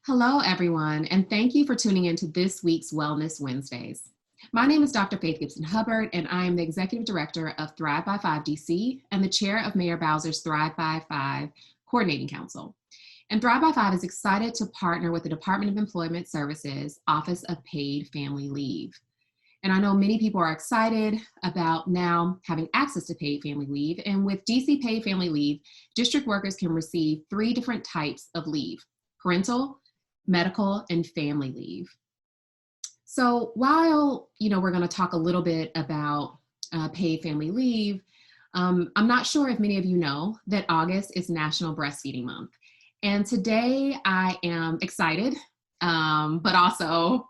Hello, everyone, and thank you for tuning into this week's Wellness Wednesdays. My name is Dr. Faith Gibson-Hubbard, and I am the Executive Director of Thrive by 5 DC and the Chair of Mayor Bowser's Thrive by 5 Coordinating Council. And Thrive by 5 is excited to partner with the Department of Employment Services Office of Paid Family Leave. And I know many people are excited about now having access to paid family leave. And with DC Paid Family Leave, district workers can receive 3 different types of leave: parental, medical, and family leave. So while, we're going to talk a little bit about paid family leave, I'm not sure if many of you know that August is National Breastfeeding Month. And today I am excited, but also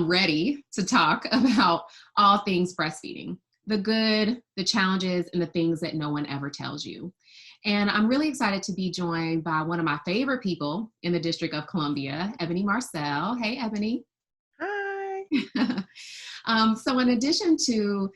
ready to talk about all things breastfeeding, the good, the challenges, and the things that no one ever tells you. And I'm really excited to be joined by one of my favorite people in the District of Columbia, Ebony Marcel. Hey, Ebony. Hi. So in addition to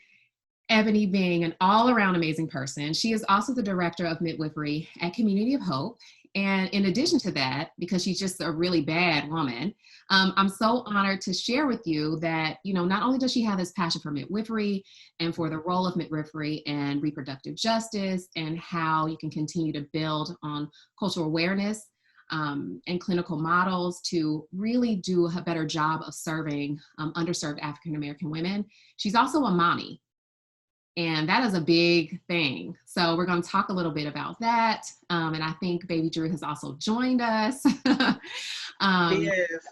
Ebony being an all-around amazing person, she is also the director of Midwifery at Community of Hope. And in addition to that, because she's just a really bad woman, I'm so honored to share with you that, not only does she have this passion for midwifery and for the role of midwifery and reproductive justice and how you can continue to build on cultural awareness and clinical models to really do a better job of serving underserved African-American women, she's also a mommy. And that is a big thing. So we're going to talk a little bit about that. And I think baby Drew has also joined us. She is.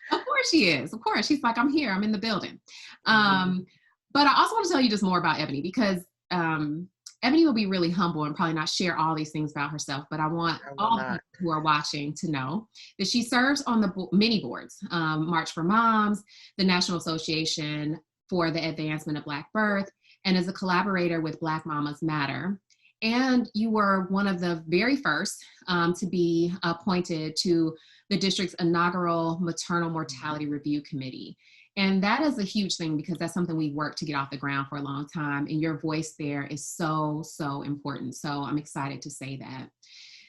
Of course she is. Of course. She's like, I'm here. I'm in the building. But I also want to tell you just more about Ebony because Ebony will be really humble and probably not share all these things about herself. But I want all the people who are watching to know that she serves on the many boards, March for Moms, the National Association for the Advancement of Black Birth, and as a collaborator with Black Mamas Matter. And you were one of the very first to be appointed to the district's inaugural Maternal Mortality Review Committee. And that is a huge thing because that's something we worked to get off the ground for a long time. And your voice there is so, so important. So I'm excited to say that.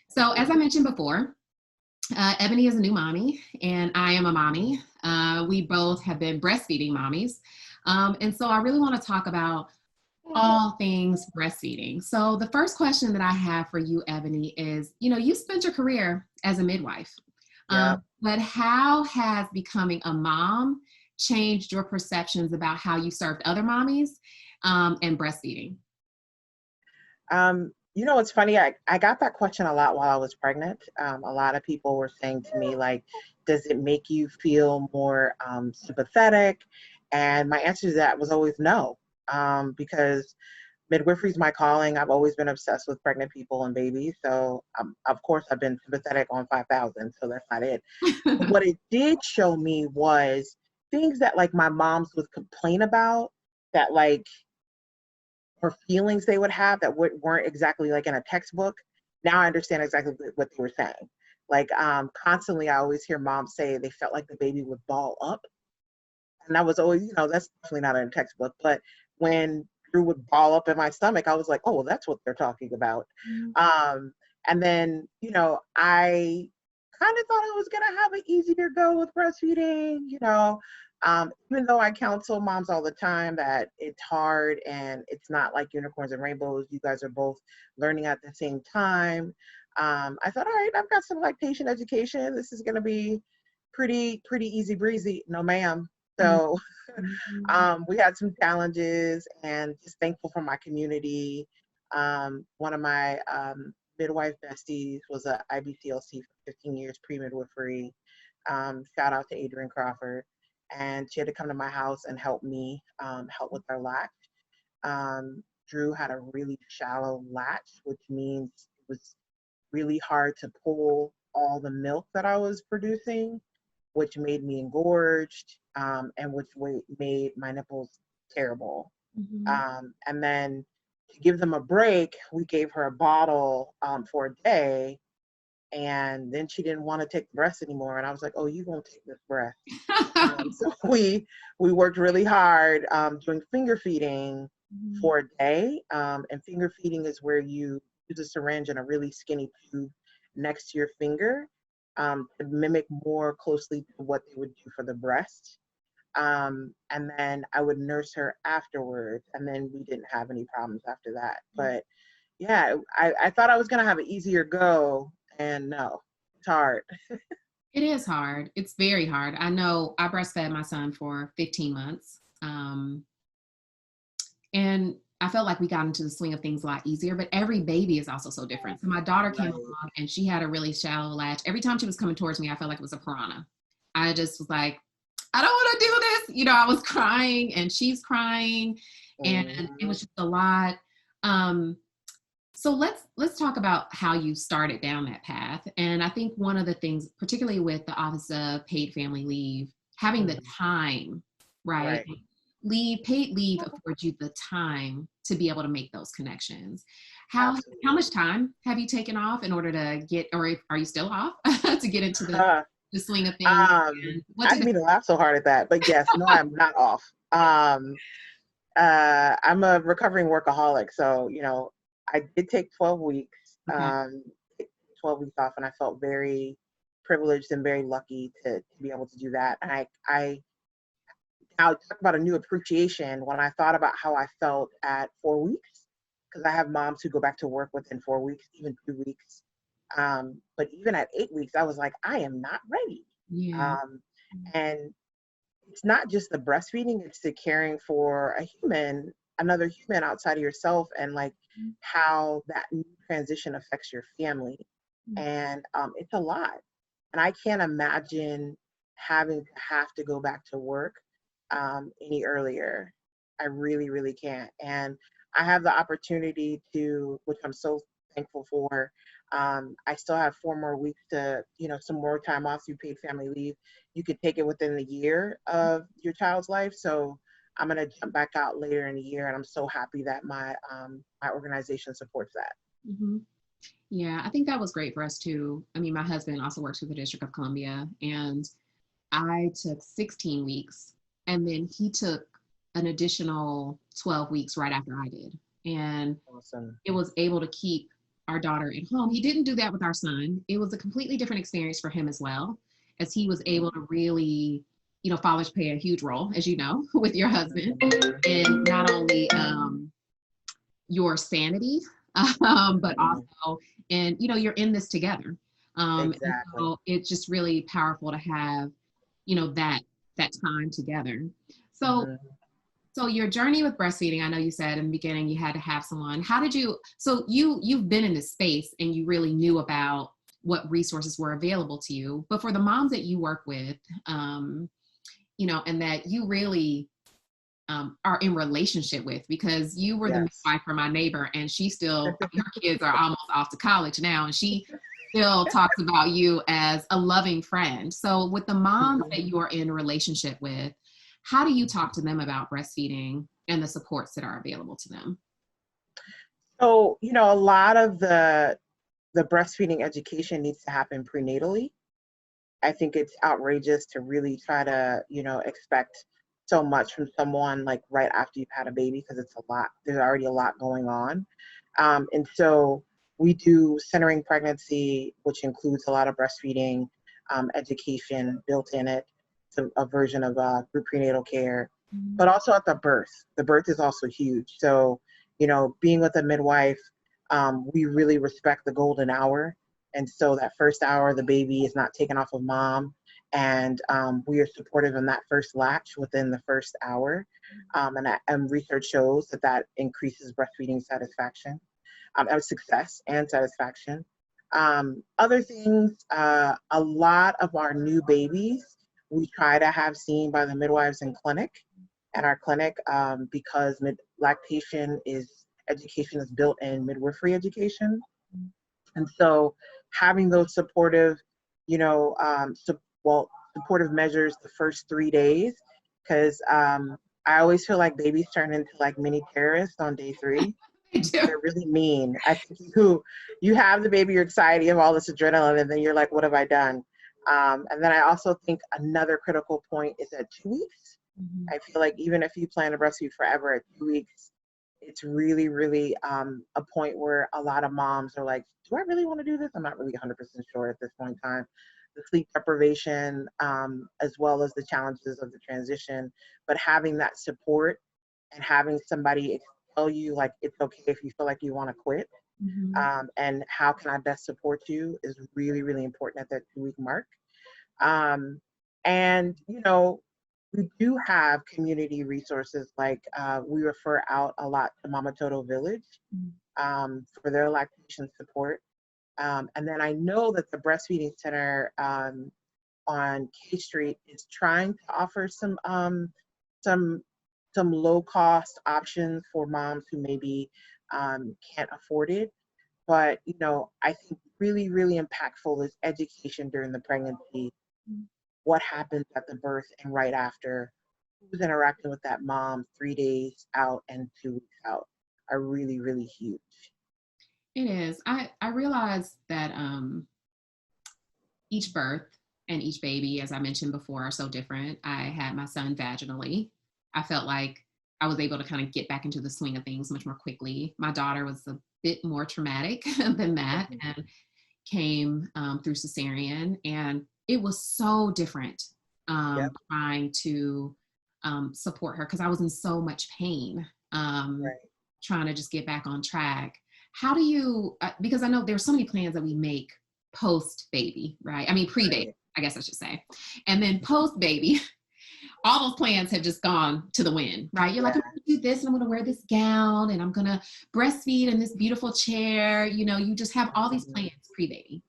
So as I mentioned before, Ebony is a new mommy and I am a mommy. We both have been breastfeeding mommies. And so I really want to talk about all things breastfeeding. So the first question that I have for you, Ebony, is, you spent your career as a midwife, but how has becoming a mom changed your perceptions about how you served other mommies and breastfeeding? It's funny. I got that question a lot while I was pregnant. A lot of people were saying to me, like, does it make you feel more sympathetic? And my answer to that was always no, because midwifery is my calling. I've always been obsessed with pregnant people and babies. So, of course, I've been sympathetic on 5,000. So that's not it. But what it did show me was things that, like, my moms would complain about, that, like, or feelings they would have that weren't exactly like in a textbook. Now I understand exactly what they were saying. Like, constantly, I always hear moms say they felt like the baby would ball up. And that was always, that's definitely not in a textbook. But when Drew would ball up in my stomach, I was like, oh, well, that's what they're talking about. And then, I kind of thought I was going to have an easier go with breastfeeding, even though I counsel moms all the time that it's hard and it's not like unicorns and rainbows. You guys are both learning at the same time. I thought, all right, I've got some lactation education. This is going to be pretty easy breezy. No, ma'am. So we had some challenges, and just thankful for my community. One of my midwife besties was a IBCLC for 15 years pre-midwifery. Shout out to Adrienne Crawford. And she had to come to my house and help me help with our latch. Drew had a really shallow latch, which means it was really hard to pull all the milk that I was producing, which made me engorged, and which made my nipples terrible. And then to give them a break, we gave her a bottle for a day, and then she didn't want to take the breast anymore. And I was like, oh, you won't take this breast. So we worked really hard doing finger feeding for a day. And finger feeding is where you use a syringe and a really skinny tube next to your finger, to mimic more closely to what they would do for the breast. And then I would nurse her afterwards, and then we didn't have any problems after that. But yeah, I thought I was gonna have an easier go, and no, it's hard. It is hard. It's very hard. I know I breastfed my son for 15 months. And I felt like we got into the swing of things a lot easier, but every baby is also so different. So my daughter came Right. along and she had a really shallow latch. Every time she was coming towards me, I felt like it was a piranha. I just was like, I don't want to do this. You know, I was crying and she's crying and it was just a lot. So let's talk about how you started down that path. And I think one of the things, particularly with the Office of Paid Family Leave, having the time, right? Right. Paid leave affords you the time to be able to make those connections. How Absolutely. much time have you taken off in order to get, or are you still off to get into the swing of things? And what I did didn't mean to laugh so hard at that, but yes, no, I'm not off. I'm a recovering workaholic, so I did take 12 weeks, okay. 12 weeks off, and I felt very privileged and very lucky to be able to do that. And I now talk about a new appreciation when I thought about how I felt at 4 weeks, because I have moms who go back to work within 4 weeks, even 2 weeks. But even at 8 weeks, I was like, I am not ready. Yeah. Um, and it's not just the breastfeeding, it's the caring for a human, another human outside of yourself, and like how that new transition affects your family. And it's a lot. And I can't imagine having to have to go back to work any earlier. I really, really can't. And I have the opportunity to, which I'm so thankful for. I still have 4 more weeks to, some more time off through paid family leave. You could take it within the year of your child's life. So I'm going to jump back out later in the year. And I'm so happy that my organization supports that. Mm-hmm. Yeah, I think that was great for us too. I mean, my husband also works for the District of Columbia, and I took 16 weeks, and then he took an additional 12 weeks right after I did. And Awesome. it was able to keep our daughter at home. He didn't do that with our son. It was a completely different experience for him as well, as he was able to really, fathers play a huge role, as you know, with your husband, in not only your sanity, but also, and you're in this together. And Exactly. so it's just really powerful to have, that time together. So Mhm. so your journey with breastfeeding, I know you said in the beginning you had to have someone. How did you, so you've been in this space and you really knew about what resources were available to you, but for the moms that you work with, and that you really are in relationship with, because you were the Yes. midwife for my neighbor and she still, her kids are almost off to college now and she still talks about you as a loving friend. So with the moms that you are in a relationship with, how do you talk to them about breastfeeding and the supports that are available to them? So, a lot of the breastfeeding education needs to happen prenatally. I think it's outrageous to really try to, expect so much from someone like right after you've had a baby, because it's a lot. There's already a lot going on. And so we do centering pregnancy, which includes a lot of breastfeeding education built in it, a version of group prenatal care, but also at the birth. The birth is also huge. So, being with a midwife, we really respect the golden hour. And so that first hour, the baby is not taken off of mom. And we are supportive in that first latch within the first hour. And research shows that increases breastfeeding satisfaction, success and satisfaction. Other things, a lot of our new babies, we try to have seen by the midwives in clinic, at our clinic, because lactation education is built in midwifery education. And so having those supportive, supportive measures the first 3 days, because I always feel like babies turn into like mini terrorists on day 3. They're really mean. I think you have the baby, you're excited, you have all this adrenaline, and then you're like, what have I done? And then I also think another critical point is at 2 weeks. I feel like even if you plan to breastfeed forever, at 2 weeks, it's really, really a point where a lot of moms are like, do I really want to do this? I'm not really 100% sure at this point in time. the sleep deprivation, as well as the challenges of the transition. But having that support and having somebody tell you like it's okay if you feel like you want to quit, Mhm. and how can I best support you is really, really important at that 2 week mark. Um, and, we do have community resources like we refer out a lot to Mama Toto Village Mm. for their lactation support. And then I know that the Breastfeeding Center on K Street is trying to offer some some low cost options for moms who maybe can't afford it. But I think really, really impactful is education during the pregnancy. Mm. What happens at the birth and right after? Who's interacting with that mom 3 days out and 2 weeks out are really, really huge. It is. I realize that each birth and each baby, as I mentioned before, are so different. I had my son vaginally. I felt like I was able to kind of get back into the swing of things much more quickly. My daughter was a bit more traumatic than that Mhm. and came through cesarean, and it was so different Yep. trying to support her because I was in so much pain, Right. trying to just get back on track. How do you, because I know there's so many plans that we make post baby, right? I mean, pre baby, Right. I guess I should say. And then post baby, all those plans have just gone to the wind, right? You're like, Yeah. I'm gonna do this and I'm gonna wear this gown and I'm gonna breastfeed in this beautiful chair. You just have all these Mhm. plans pre baby.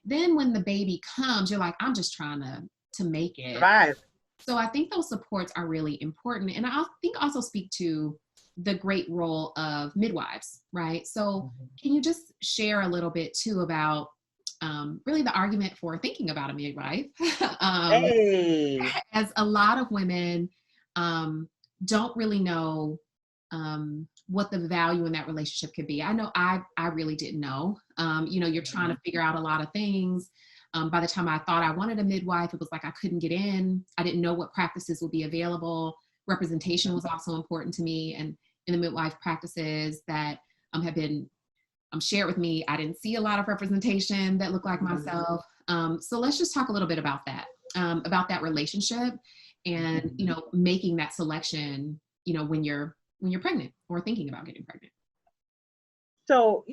Then when the baby comes, you're like, I'm just trying to make it. Survive. So I think those supports are really important. And I think also speak to the great role of midwives, right? So Mhm. can you just share a little bit too about really the argument for thinking about a midwife? um, Hey. as a lot of women um, don't really know what the value in that relationship could be. I know I really didn't know. You're trying Mhm. to figure out a lot of things. By the time I thought I wanted a midwife, it was like I couldn't get in. I didn't know what practices would be available. Representation was also important to me, and in the midwife practices that have been shared with me, I didn't see a lot of representation that looked like Mhm. myself. So let's just talk a little bit about that relationship, and Mhm. making that selection. When you're pregnant or thinking about getting pregnant. So,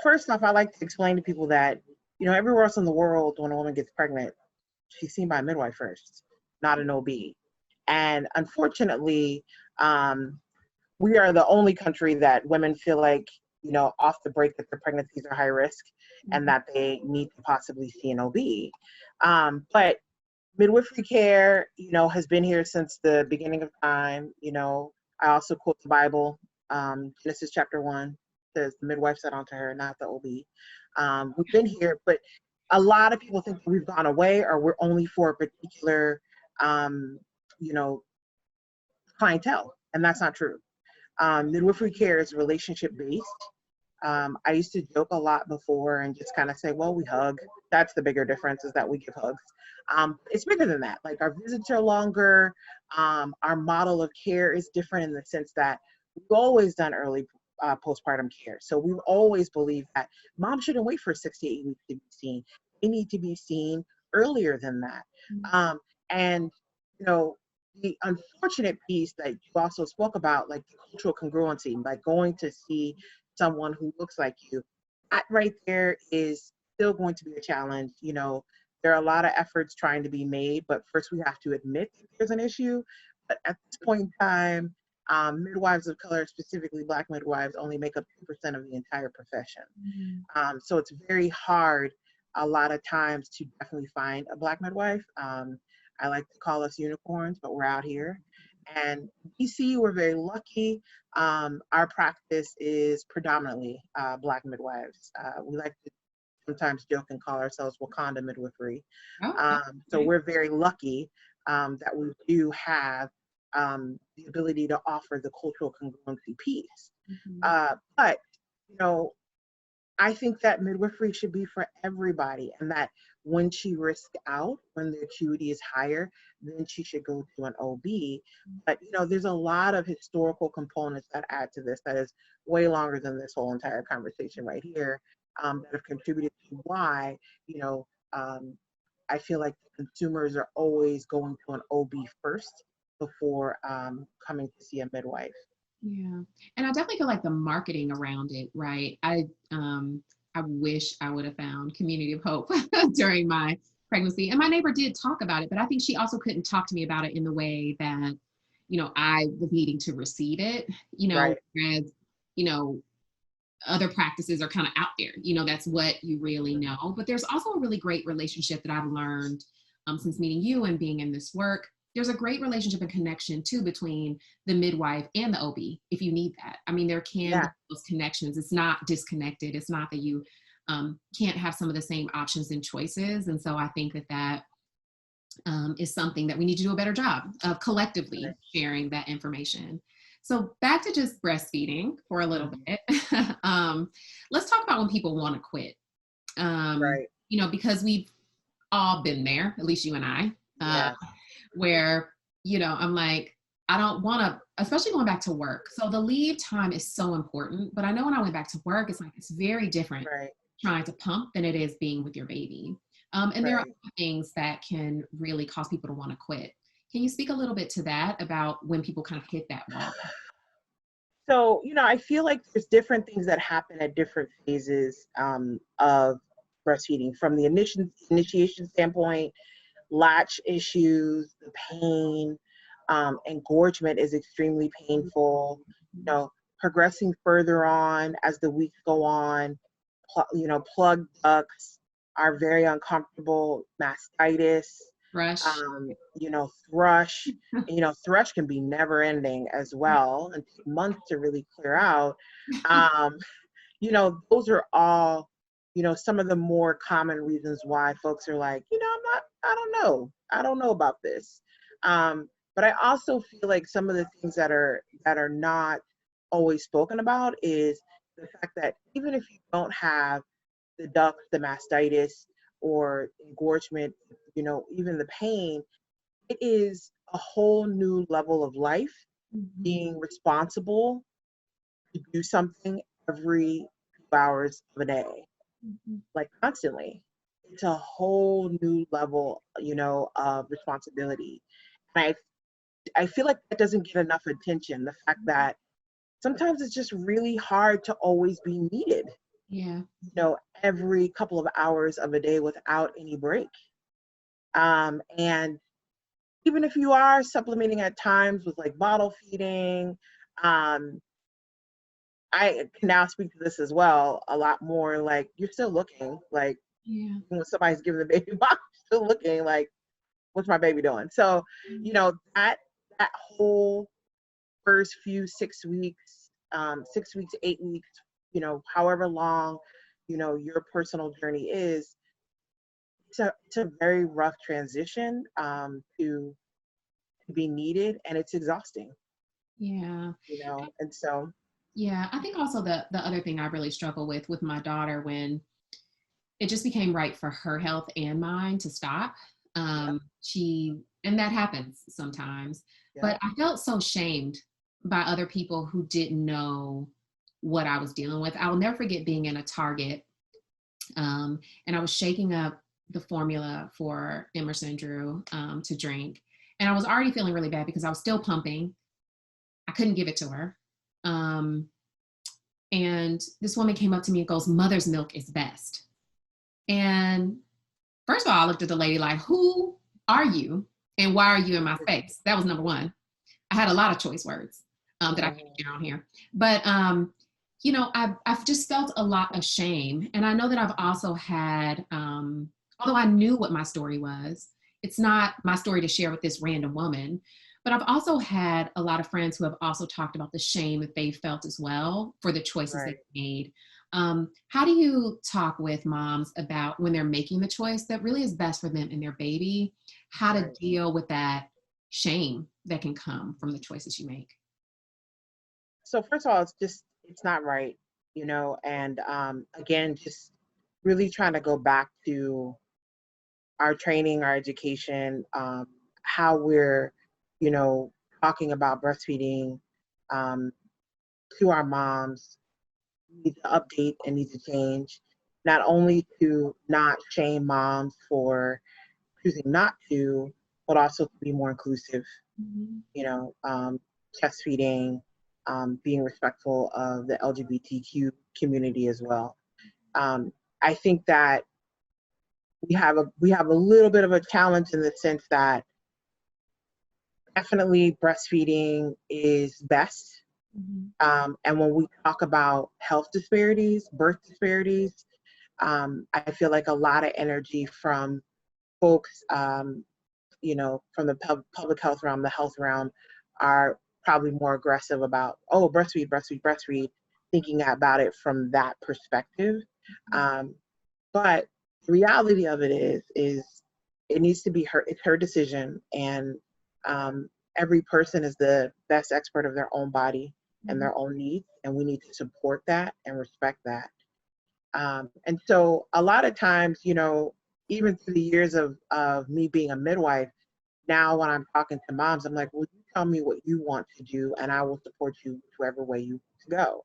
first off, I like to explain to people that, everywhere else in the world, when a woman gets pregnant, she's seen by a midwife first, not an OB. And unfortunately, um, we are the only country that women feel like, off the break that their pregnancies are high risk and Mhm. that they need to possibly see an OB. But midwifery care, has been here since the beginning of time. I also quote the Bible, Genesis chapter 1 says the midwife said unto her, not the OB. We've been here, but a lot of people think that we've gone away or we're only for a particular, um, you know, clientele, and that's not true. Midwifery care is relationship based. I used to joke a lot before and just kind of say, well, we hug. That's the bigger difference is that we give hugs. It's bigger than that. Like our visits are longer. Our model of care is different in the sense that we've always done early postpartum care. So we've always believed that moms shouldn't wait for 6 to 8 weeks to be seen. They need to be seen earlier than that. Um, and, you know, the unfortunate piece that you also spoke about, like the cultural congruency, like going to see someone who looks like you, that right there is still going to be a challenge. There are a lot of efforts trying to be made, but first we have to admit that there's an issue. But at this point in time, midwives of color, specifically Black midwives, only make up 2% of the entire profession. Mhm. So it's very hard a lot of times to definitely find a Black midwife. I like to call us unicorns, but we're out here. And DC, we're very lucky. Our practice is predominantly Black midwives. We like to sometimes joke and call ourselves Wakanda midwifery. Oh, So okay. we're very lucky that we do have the ability to offer the cultural congruency piece. Mhm. But, you know, I think that midwifery should be for everybody, and that when she risks out, when the acuity is higher, then she should go to an OB. But there's a lot of historical components that add to this that is way longer than this whole entire conversation right here, that have contributed to why you know um, I feel like consumers are always going to an OB first before coming to see a midwife. Yeah. And I definitely feel like the marketing around it, right? I wish I would have found community of hope during my pregnancy. And my neighbor did talk about it, but I think she also couldn't talk to me about it in the way that, I was needing to receive it, Right. whereas, you know, other practices are kind of out there, that's what you really know. But there's also a really great relationship that I've learned since meeting you and being in this work. There's a great relationship and connection too between the midwife and the OB if you need that. I mean, there can be Yeah. those connections. It's not disconnected. It's not that you can't have some of the same options and choices. And so I think that is something that we need to do a better job of collectively sharing that information. So back to just breastfeeding for a little bit. Let's talk about when people want to quit. Right. Because we've all been there, at least you and I, Yeah. where, I'm like, I don't want to, especially going back to work. So the leave time is so important. But I know when I went back to work, it's like, it's very different Right. trying to pump than it is being with your baby. And there are Right. things that can really cause people to want to quit. Can you speak a little bit to that about when people kind of hit that wall? So, I feel like there's different things that happen at different phases of breastfeeding. From the initiation standpoint, latch issues, the pain, engorgement is extremely painful. Progressing further on as the weeks go on, plug ducts are very uncomfortable. Mastitis, Rush. thrush. Thrush can be never ending as well and take months to really clear out. Um, those are all, some of the more common reasons why folks are like, I don't know about this. But I also feel like some of the things that are not always spoken about is the fact that even if you don't have the ducts, the mastitis, or engorgement, even the pain, it is a whole new level of life being responsible to do something every 2 hours of a day, like constantly. It's a whole new level, of responsibility. And I feel like that doesn't get enough attention. The fact that sometimes it's just really hard to always be needed, Yeah. every couple of hours of a day without any break. And even if you are supplementing at times with like bottle feeding, um, I can now speak to this as well a lot more. Like you're still looking, like Yeah. when somebody's giving the baby bottle, you're still looking like, what's my baby doing? So, that whole first few 6 weeks, 6 weeks, 8 weeks, however long, your personal journey is, it's a very rough transition to be needed, and it's exhausting, Yeah. and so Yeah. I think also the other thing I really struggle with my daughter when it just became right for her health and mine to stop. yeah, And that happens sometimes, yeah, but I felt so shamed by other people who didn't know what I was dealing with. I will never forget being in a Target, and I was shaking up the formula for Emerson Drew to drink. And I was already feeling really bad because I was still pumping. I couldn't give it to her. Um, and this woman came up to me and goes, "Mother's milk is best." And first of all, I looked at the lady like, "Who are you? And why are you in my face?" That was number one. I had a lot of choice words that I can't get on here. But, I've just felt a lot of shame. And I know that I've also had, although I knew what my story was, it's not my story to share with this random woman. But I've also had a lot of friends who have also talked about the shame that they felt as well for the choices they right. made. How do you talk with moms about when they're making the choice that really is best for them and their baby, how to Right. deal with that shame that can come from the choices you make? So first of all, it's not right, and again, just really trying to go back to our training, our education, how we're, you know, talking about breastfeeding um, to our moms need to update and need to change, not only to not shame moms for, choosing not to, but also to be more inclusive, Mm-hmm. you know, chest feeding, being respectful of the LGBTQ community as well. I think that we have a little bit of a challenge in the sense that definitely breastfeeding is best. Mm-hmm. And when we talk about health disparities, birth disparities, I feel like a lot of energy from folks, from the public health realm, the health realm, are probably more aggressive about, oh, breastfeed, breastfeed, breastfeed, thinking about it from that perspective. Um, but the reality of it is it needs to be her, it's her decision. And every person is the best expert of their own body and their own needs. And we need to support that and respect that. And so a lot of times, even through the years of me being a midwife, now when I'm talking to moms, I'm like, well, you tell me what you want to do and I will support you whichever way you want to go.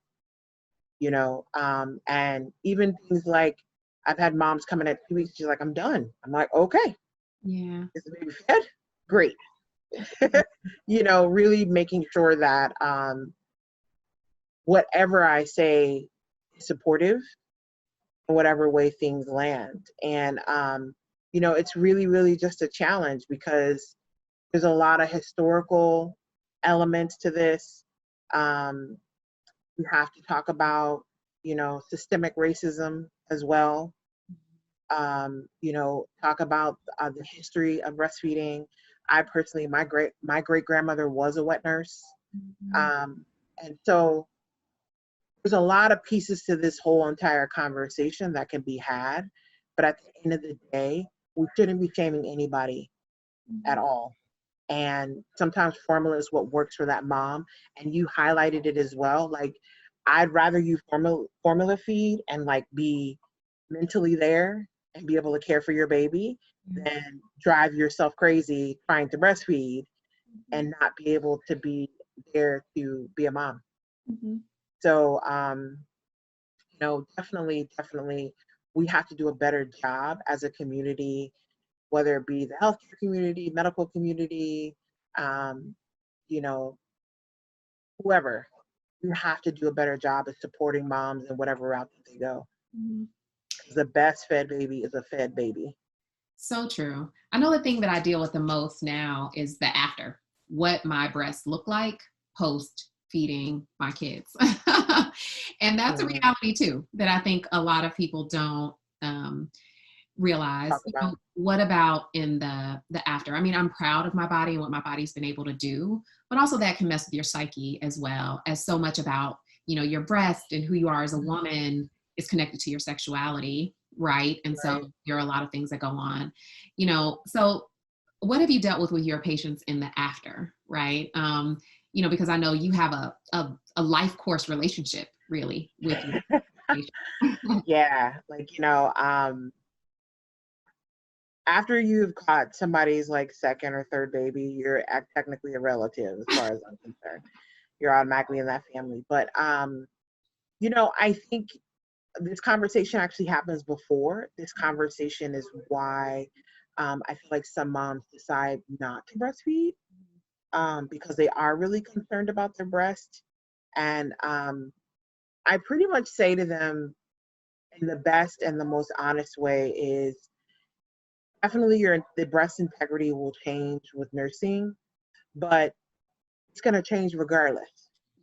And even things like I've had moms come in at 2 weeks, she's like, I'm done. I'm like, okay, Yeah. is the baby fed? Great. Really making sure that whatever I say is supportive in whatever way things land. And, it's really, really just a challenge because there's a lot of historical elements to this. We have to talk about, systemic racism as well. Talk about the history of breastfeeding. I personally, my great grandmother was a wet nurse. Mm-hmm. And so there's a lot of pieces to this whole entire conversation that can be had. But at the end of the day, we shouldn't be shaming anybody at all. And sometimes formula is what works for that mom. And you highlighted it as well. Like, I'd rather you formula feed and like be mentally there and be able to care for your baby than drive yourself crazy trying to breastfeed and not be able to be there to be a mom. Mm-hmm. So, definitely, we have to do a better job as a community, whether it be the healthcare community, medical community, um, you know, whoever. You have to do a better job of supporting moms in whatever route that they go. Mm-hmm. The best fed baby is a fed baby. So true. I know the thing that I deal with the most now is the after, what my breasts look like post feeding my kids. And that's a Mm-hmm. reality too, that I think a lot of people don't realize. Talk about. What about in the after? I mean, I'm proud of my body and what my body's been able to do, but also that can mess with your psyche as well, as so much about, your breast and who you are as a woman is connected to your sexuality, right? And Right. so there are a lot of things that go on, so what have you dealt with your patients in the after, right? Because I know you have a life course relationship really with your patients. Yeah, like, after you've caught somebody's like second or third baby, you're technically a relative as far as I'm concerned. You're automatically in that family. But I think this conversation actually happens before. This conversation is why I feel like some moms decide not to breastfeed because they are really concerned about their breast. And I pretty much say to them in the best and the most honest way is definitely the breast integrity will change with nursing, but it's going to change regardless.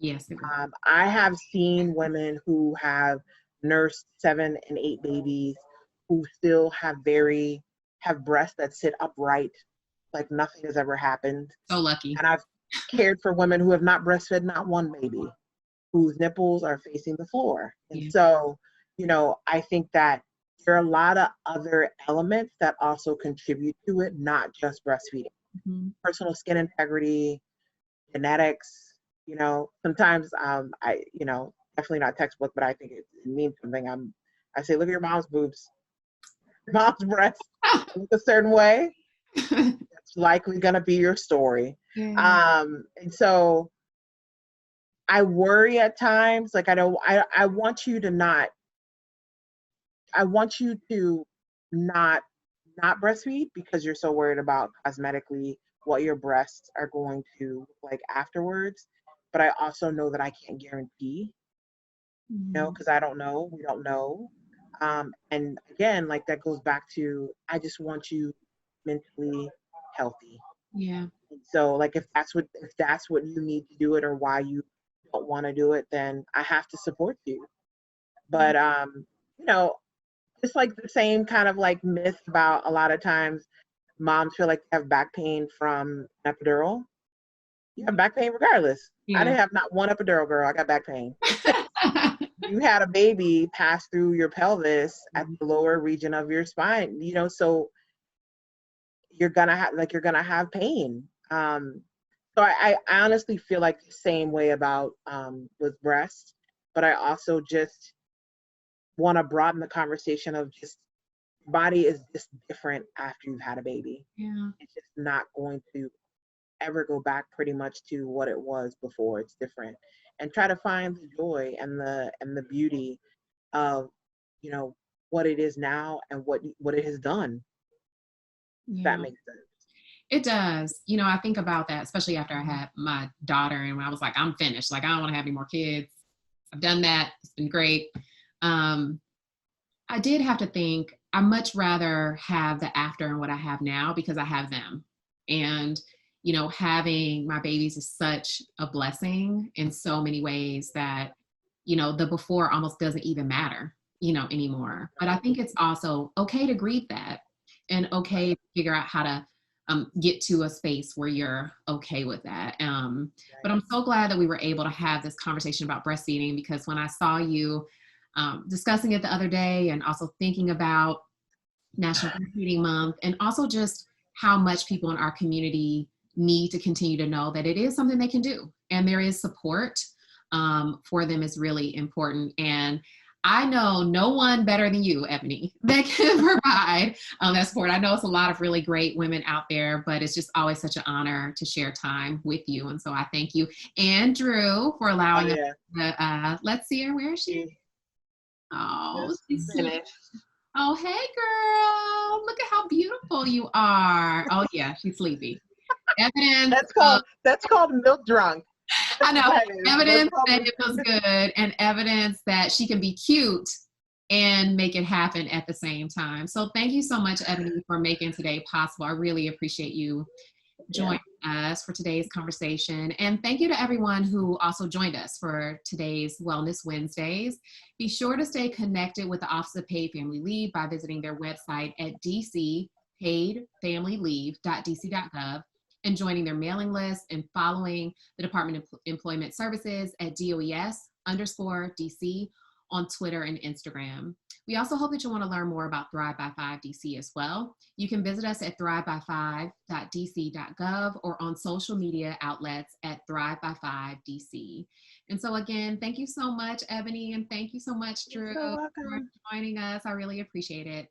Yes. I have seen women who have nursed 7 and 8 babies who still have breasts that sit upright, like nothing has ever happened. So lucky. And I've cared for women who have not breastfed not one baby, whose nipples are facing the floor. And so, I think that there are a lot of other elements that also contribute to it, not just breastfeeding. Mm-hmm. Personal skin integrity, genetics, sometimes I, definitely not textbook, but I think it means something. I say, look at your mom's boobs, your mom's breasts look a certain way. It's likely gonna be your story. Yeah. And so I worry at times, like I want you to not not breastfeed because you're so worried about cosmetically what your breasts are going to look like afterwards. But I also know that I can't guarantee, Mhm. because I don't know. We don't know. And again, like that goes back to I just want you mentally healthy. Yeah. So like if that's what you need to do it or why you don't want to do it, then I have to support you. But you know, it's like the same kind of like myth about a lot of times moms feel like they have back pain from an epidural. You have back pain regardless. I Yeah. didn't have not one epidural, girl. I got back pain. You had a baby pass through your pelvis at the lower region of your spine, so you're gonna have pain. So I honestly feel like the same way about with breast, but I also just want to broaden the conversation of just body is just different after you've had a baby. Yeah. It's just not going to ever go back pretty much to what it was before. It's different. And try to find the joy and the beauty of, you know, what it is now and what it has done. If that Yeah. makes sense. It does. I think about that, especially after I had my daughter and when I was like, I'm finished. Like, I don't want to have any more kids. I've done that. It's been great. Um, I did have to think I much rather have the after and what I have now because I have them. And, having my babies is such a blessing in so many ways that, the before almost doesn't even matter, anymore. But I Right. think it's also okay to grieve that and okay Right. to figure out how to get to a space where you're okay with that. But Right. I'm so glad that we were able to have this conversation about breastfeeding because when I saw you discussing it the other day and also thinking about National Breastfeeding Month and also just how much people in our community need to continue to know that it is something they can do and there is support for them is really important. And I know no one better than you, Ebony, that can provide that support. I know it's a lot of really great women out there, but it's just always such an honor to share time with you. And so I thank you, Andrew, for Oh allowing us yeah. to, let's see her. Where is she? She Oh, just she's sweet. finished. Oh, hey, girl. Look at how beautiful you are. Oh, yeah, she's sleepy. Evidence of, That's called milk drunk. I That's what know, that is. That's evidence called that it was good and evidence that she can be cute and make it happen at the same time. So thank you so much, Ebony, for making today possible. I really appreciate you yeah. joining us for today's conversation. And thank you to everyone who also joined us for today's Wellness Wednesdays. Be sure to stay connected with the Office of Paid Family Leave by visiting their website at dcpaidfamilyleave.dc.gov and joining their mailing list and following the Department of Employment Services at DOES_DC on Twitter and Instagram. We also hope that you want to learn more about Thrive by 5 DC as well. You can visit us at thriveby5.dc.gov or on social media outlets at Thrive by 5 DC. And so again, thank you so much, Ebony, and thank you so much, You're Drew, so for welcome. joining us. I really appreciate it.